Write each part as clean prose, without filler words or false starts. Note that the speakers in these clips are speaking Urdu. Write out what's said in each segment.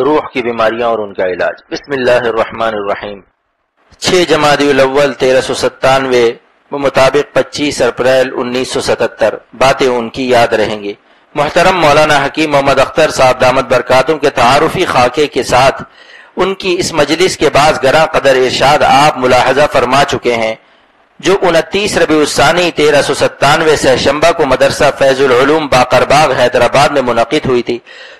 روح کی بیماریاں اور ان کا علاج۔ بسم اللہ الرحمن الرحیم۔ 6 جمادی الاول 1397 مطابق 25 اپریل 1977 باتیں ان کی یاد رہیں گی۔ محترم مولانا حکیم محمد اختر صاحب دامت برکاتہم کے تعارفی خاکے کے ساتھ ان کی اس مجلس کے بعض گراں قدر ارشاد آپ ملاحظہ فرما چکے ہیں، جو 29 ربیع الثانی 1397 سے شنبہ کو مدرسہ فیض العلوم باقرباغ حیدرآباد میں منعقد ہوئی تھی۔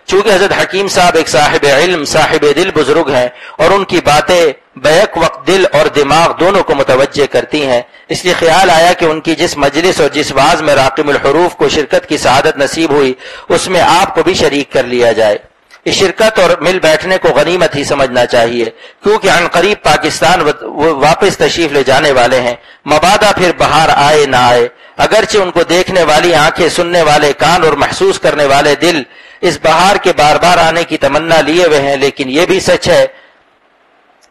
چونکہ حضرت حکیم صاحب ایک صاحب علم صاحب دل بزرگ ہیں اور ان کی باتیں بیک وقت دل اور دماغ دونوں کو متوجہ کرتی ہیں، اس لیے خیال آیا کہ ان کی جس مجلس اور جس واعظ میں راقم الحروف کو شرکت کی سعادت نصیب ہوئی اس میں آپ کو بھی شریک کر لیا جائے۔ اس شرکت اور مل بیٹھنے کو غنیمت ہی سمجھنا چاہیے، کیونکہ عن قریب پاکستان واپس تشریف لے جانے والے ہیں، مبادا پھر بہار آئے نہ آئے۔ اگرچہ ان کو دیکھنے والی آنکھیں، سننے والے کان اور محسوس کرنے والے دل اس بہار کے بار بار آنے کی تمنا لیے ہوئے ہیں، لیکن یہ بھی سچ ہے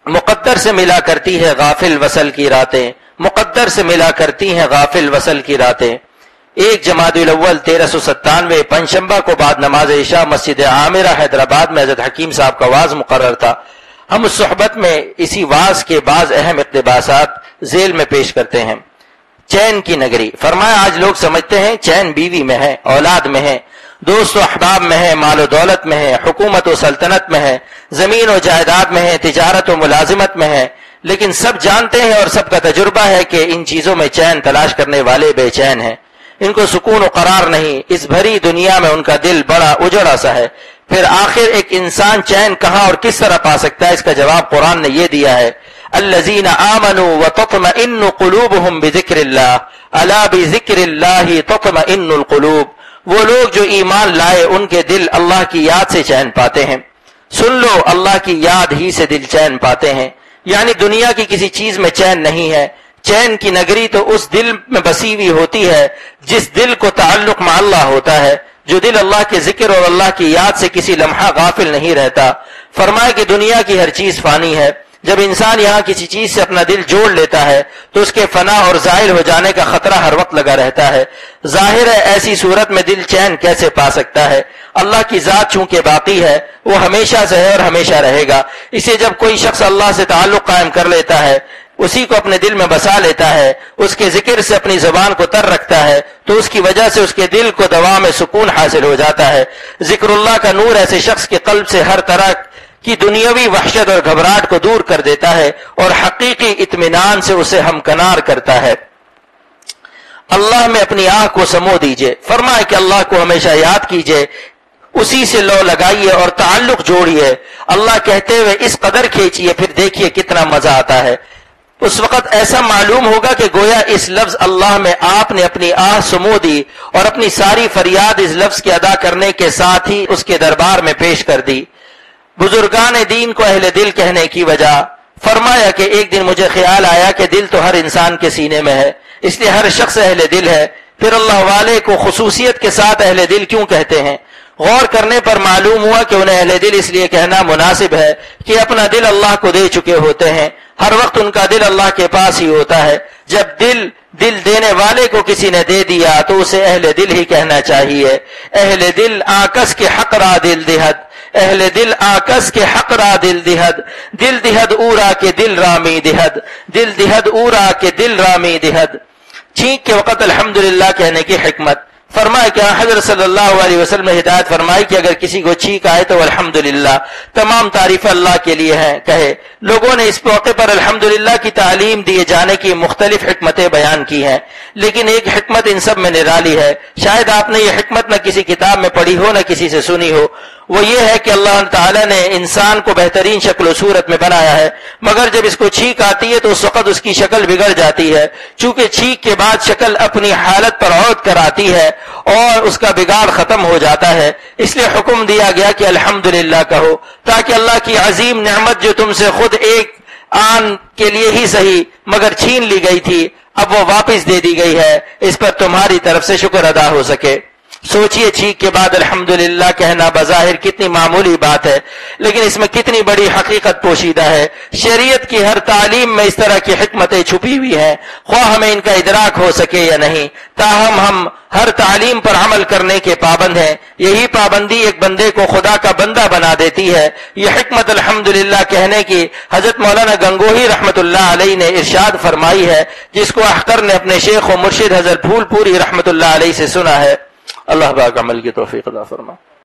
مقدر سے ملا کرتی ہے غافل وصل کی راتیں، مقدر سے ملا کرتی ہیں غافل وصل کی راتیں۔ 1 جمادی الاول 1397 پنجشنبہ کو بعد نماز عشاء مسجد عامرہ حیدرآباد میں حضرت حکیم صاحب کا واعظ مقرر تھا۔ ہم اس صحبت میں اسی واعظ کے بعض اہم اقتباسات ذیل میں پیش کرتے ہیں۔ چین کی نگری، فرمایا آج لوگ سمجھتے ہیں چین بیوی میں ہے، اولاد میں ہے، دوست و احباب میں ہے، مال و دولت میں ہے، حکومت و سلطنت میں ہے، زمین و جائیداد میں ہے، تجارت و ملازمت میں ہے، لیکن سب جانتے ہیں اور سب کا تجربہ ہے کہ ان چیزوں میں چین تلاش کرنے والے بے چین ہیں، ان کو سکون و قرار نہیں، اس بھری دنیا میں ان کا دل بڑا اجڑا سا ہے۔ پھر آخر ایک انسان چین کہاں اور کس طرح پا سکتا ہے؟ اس کا جواب قرآن نے یہ دیا ہے، الذین آمنوا وتطمئن قلوبهم بذکر اللہ الا بذکر اللہ تطمئن القلوب، وہ لوگ جو ایمان لائے ان کے دل اللہ کی یاد سے چین پاتے ہیں۔ سن لو، اللہ کی یاد ہی سے دل چین پاتے ہیں، یعنی دنیا کی کسی چیز میں چین نہیں ہے۔ چین کی نگری تو اس دل میں بسی ہوئی ہوتی ہے جس دل کو تعلق مع اللہ ہوتا ہے، جو دل اللہ کے ذکر اور اللہ کی یاد سے کسی لمحہ غافل نہیں رہتا۔ فرمایا کہ دنیا کی ہر چیز فانی ہے، جب انسان یہاں کسی چیز سے اپنا دل جوڑ لیتا ہے تو اس کے فنا اور زائل ہو جانے کا خطرہ ہر وقت لگا رہتا ہے۔ ظاہر ہے ایسی صورت میں دل چین کیسے پا سکتا ہے؟ اللہ کی ذات چونکہ باقی ہے، وہ ہمیشہ سے ہے اور ہمیشہ رہے گا، اسے جب کوئی شخص اللہ سے تعلق قائم کر لیتا ہے، اسی کو اپنے دل میں بسا لیتا ہے، اس کے ذکر سے اپنی زبان کو تر رکھتا ہے، تو اس کی وجہ سے اس کے دل کو دوام سکون حاصل ہو جاتا ہے۔ ذکر اللہ کا نور ایسے شخص کے قلب سے ہر طرح کی دنیاوی وحشت اور گھبراہٹ کو دور کر دیتا ہے اور حقیقی اطمینان سے اسے ہمکنار کرتا ہے۔ اللہ میں اپنی آنکھ کو سمو دیجئے، فرمائے کہ اللہ کو ہمیشہ یاد کیجئے، اسی سے لو لگائیے اور تعلق جوڑیے، اللہ کہتے ہوئے اس قدر کھینچیے، پھر دیکھیے کتنا مزہ آتا ہے۔ اس وقت ایسا معلوم ہوگا کہ گویا اس لفظ اللہ میں آپ نے اپنی آہ سمو دی اور اپنی ساری فریاد اس لفظ کے ادا کرنے کے ساتھ ہی اس کے دربار میں پیش کر دی۔ بزرگان دین کو اہل دل کہنے کی وجہ، فرمایا کہ ایک دن مجھے خیال آیا کہ دل تو ہر انسان کے سینے میں ہے، اس لیے ہر شخص اہل دل ہے، پھر اللہ والے کو خصوصیت کے ساتھ اہل دل کیوں کہتے ہیں؟ غور کرنے پر معلوم ہوا کہ انہیں اہل دل اس لیے کہنا مناسب ہے کہ اپنا دل اللہ کو دے چکے ہوتے ہیں، ہر وقت ان کا دل اللہ کے پاس ہی ہوتا ہے۔ جب دل دینے والے کو کسی نے دے دیا تو اسے اہل دل ہی کہنا چاہیے۔ اہل دل آکس کے حق را دل دہد، اہل دل آکس کے حق را دل دہد، دل دہد اورا کے دل رامی دہد، دل دہد اورا کے دل رامی دہد۔ چھینک کے وقت الحمدللہ کہنے کی حکمت، فرمائے کہ حضرت صلی اللہ علیہ وسلم نے ہدایت فرمائی کہ اگر کسی کو چھینک آئے تو الحمدللہ، تمام تعریف اللہ کے لیے ہیں، کہے۔ لوگوں نے اس موقع پر الحمدللہ کی تعلیم دیے جانے کی مختلف حکمتیں بیان کی ہیں، لیکن ایک حکمت ان سب میں نرالی ہے، شاید آپ نے یہ حکمت نہ کسی کتاب میں پڑھی ہو نہ کسی سے سنی ہو، وہ یہ ہے کہ اللہ تعالیٰ نے انسان کو بہترین شکل و صورت میں بنایا ہے، مگر جب اس کو چھینک آتی ہے تو اس وقت اس کی شکل بگڑ جاتی ہے، چونکہ چھینک کے بعد شکل اپنی حالت پر عود کر آتی ہے اور اس کا بگاڑ ختم ہو جاتا ہے۔ اس لیے حکم دیا گیا کہ الحمدللہ کہو، تاکہ اللہ کی عظیم نعمت جو تم سے خود ایک آن کے لیے ہی صحیح مگر چھین لی گئی تھی، اب وہ واپس دے دی گئی ہے، اس پر تمہاری طرف سے شکر ادا ہو سکے۔ سوچئے چھینک کے بعد الحمدللہ کہنا بظاہر کتنی معمولی بات ہے، لیکن اس میں کتنی بڑی حقیقت پوشیدہ ہے۔ شریعت کی ہر تعلیم میں اس طرح کی حکمتیں چھپی ہوئی ہیں، خواہ ہمیں ان کا ادراک ہو سکے یا نہیں، تاہم ہم ہر تعلیم پر عمل کرنے کے پابند ہیں۔ یہی پابندی ایک بندے کو خدا کا بندہ بنا دیتی ہے۔ یہ حکمت الحمدللہ کہنے کی حضرت مولانا گنگوہی رحمت اللہ علیہ نے ارشاد فرمائی ہے، جس کو احقر نے اپنے شیخ و مرشد حضرت پھول پوری رحمت اللہ علیہ سے سنا ہے۔ اللہ پاک عمل کی توفیق عطا فرمائے۔